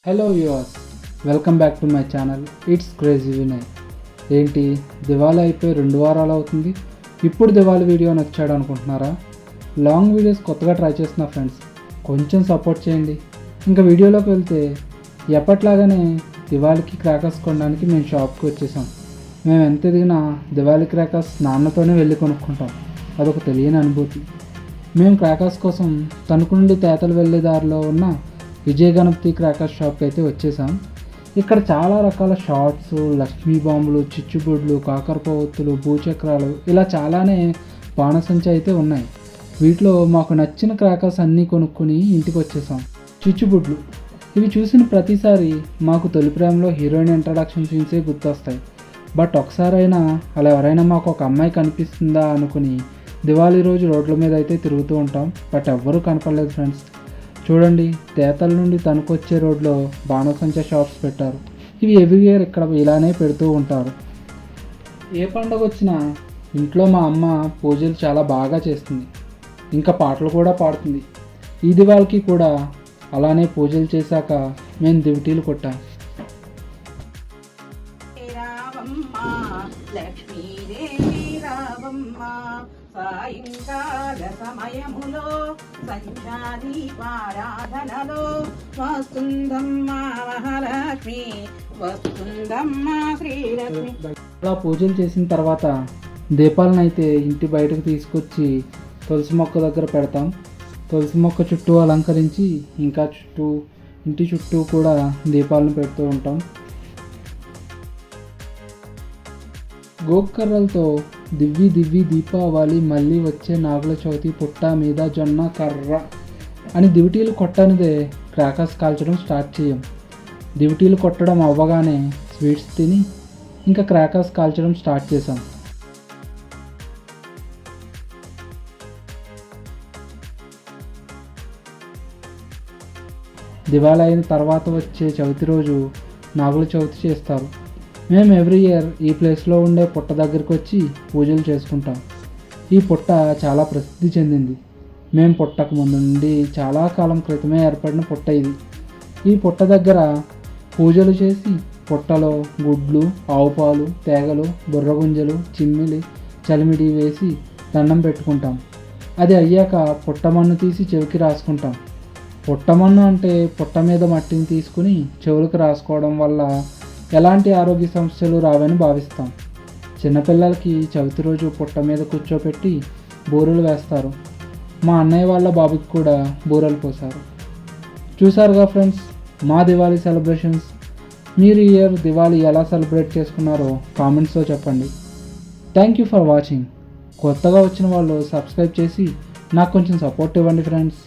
Hello viewers, welcome back to my channel. It's crazy Vinay. ఏంటి దివాళీ అయిపోయి 2 వారాలు అవుతుంది, ఇప్పుడు దివాళీ వీడియో నచ్చాడు అనుకుంటున్నారా? లాంగ్ వీడియోస్ కొత్తగా ట్రై చేస్తున్నా ఫ్రెండ్స్, కొంచెం సపోర్ట్ చేయండి. ఇంకా వీడియోలోకి వెళ్తే ఎప్పట్లాగానే దివాళీకి క్రాకర్స్ కొనడానికి మేము షాప్కి వచ్చేసాం. మేము ఎంత ఎదిగినా దివాళీ క్రాకర్స్ నాన్నతోనే వెళ్ళి కొనుక్కుంటాం. అదొక తెలియని అనుభూతి. మేము క్రాకర్స్ కోసం తణుకు నుండి తేతలు వెళ్ళే దారిలో ఉన్న విజయ గణపతి క్రాకర్ షాప్కి అయితే వచ్చేసాం. ఇక్కడ చాలా రకాల షార్ట్స్, లక్ష్మీ బాంబులు, చిచ్చుబుడ్లు, కాకరపోవత్తులు, భూచక్రాలు ఇలా చాలానే బాణసంచి అయితే ఉన్నాయి. వీటిలో మాకు నచ్చిన క్రాకర్స్ అన్నీ కొనుక్కొని ఇంటికి వచ్చేసాం. చిచ్చుబుడ్లు ఇవి చూసిన ప్రతిసారి మాకు తొలి ప్రేమలో హీరోయిన్ ఇంట్రడక్షన్ సీన్సే గుర్తొస్తాయి. బట్ ఒకసారైనా అలా ఎవరైనా మాకు ఒక అమ్మాయి కనిపిస్తుందా అనుకుని దివాళీ రోజు రోడ్ల మీద అయితే తిరుగుతూ ఉంటాం. బట్ ఎవ్వరూ కనపడలేదు ఫ్రెండ్స్. చూడండి, తేతల నుండి తణుకు వచ్చే రోడ్లో బాణసంచా షాప్స్ పెట్టారు. ఇవి ఎవ్రీ ఇయర్ ఇక్కడ ఇలానే పెడుతూ ఉంటారు. ఏ పండుగ వచ్చినా ఇంట్లో మా అమ్మ పూజలు చాలా బాగా చేస్తుంది, ఇంకా పాటలు కూడా పాడుతుంది. ఈ దివాళీకి కూడా అలానే పూజలు చేశాక మేము దివిటీలు కొట్టాం. సాయంకాల సమయములో సంధ్యాదీపారాధనలో వస్తుందమ్మా మహాలక్ష్మి, వస్తుందమ్మా శ్రీలక్ష్మి. అలా పూజలు చేసిన తర్వాత దీపాలను అయితే ఇంటి బయటకు తీసుకొచ్చి తులసి మొక్క దగ్గర పెడతాం. తులసి మొక్క చుట్టూ అలంకరించి ఇంకా ఇంటి చుట్టూ కూడా దీపాలను పెడుతూ ఉంటాం. గోకర్రలతో దివ్వి దివ్వి దీపావళి, మళ్ళీ వచ్చే నాగుల చవితి, పుట్ట మీద జొన్న కర్ర అని దివిటీలు కొట్టనిదే క్రాకర్స్ కాల్చడం స్టార్ట్ చేయం. దివిటీలు కొట్టడం అవ్వగానే స్వీట్స్ తిని ఇంకా క్రాకర్స్ కాల్చడం స్టార్ట్ చేసాం. దివాళీ అయిన తర్వాత వచ్చే చవితి రోజు నాగుల చవితి చేస్తారు. మేము ఎవ్రీ ఇయర్ ఈ ప్లేస్లో ఉండే పుట్ట దగ్గరికి వచ్చి పూజలు చేసుకుంటాం. ఈ పుట్ట చాలా ప్రసిద్ధి చెందింది. మేము పుట్టక ముందు నుండి చాలా కాలం క్రితమే ఏర్పడిన పుట్ట ఇది. ఈ పుట్ట దగ్గర పూజలు చేసి పుట్టలో గుడ్లు, ఆవు పాలు, తేగలు, బుర్రగుంజలు, చిమ్మిలి, చలిమిడి వేసి దండం పెట్టుకుంటాం. అది అయ్యాక పుట్టమన్ను తీసి చెవికి రాసుకుంటాం. పుట్టమన్ను అంటే పుట్ట మీద మట్టిని తీసుకుని చెవులకు రాసుకోవడం వల్ల ఎలాంటి ఆరోగ్య సమస్యలు రావని భావిస్తాం. చిన్నపిల్లలకి చవితి రోజు పుట్ట మీద కూర్చోపెట్టి బూరెలు వేస్తారు. మా అన్నయ్య వాళ్ళ బాబుకి కూడా బూరెలు పోశారు. చూసారుగా ఫ్రెండ్స్ మా దివాళీ సెలబ్రేషన్స్. మీరు ఈ ఇయర్ దివాళీ ఎలా సెలబ్రేట్ చేసుకున్నారో కామెంట్స్లో చెప్పండి. Thank you for watching. కొత్తగా వచ్చిన వాళ్ళు సబ్స్క్రైబ్ చేసి నాకు కొంచెం సపోర్ట్ ఇవ్వండి ఫ్రెండ్స్.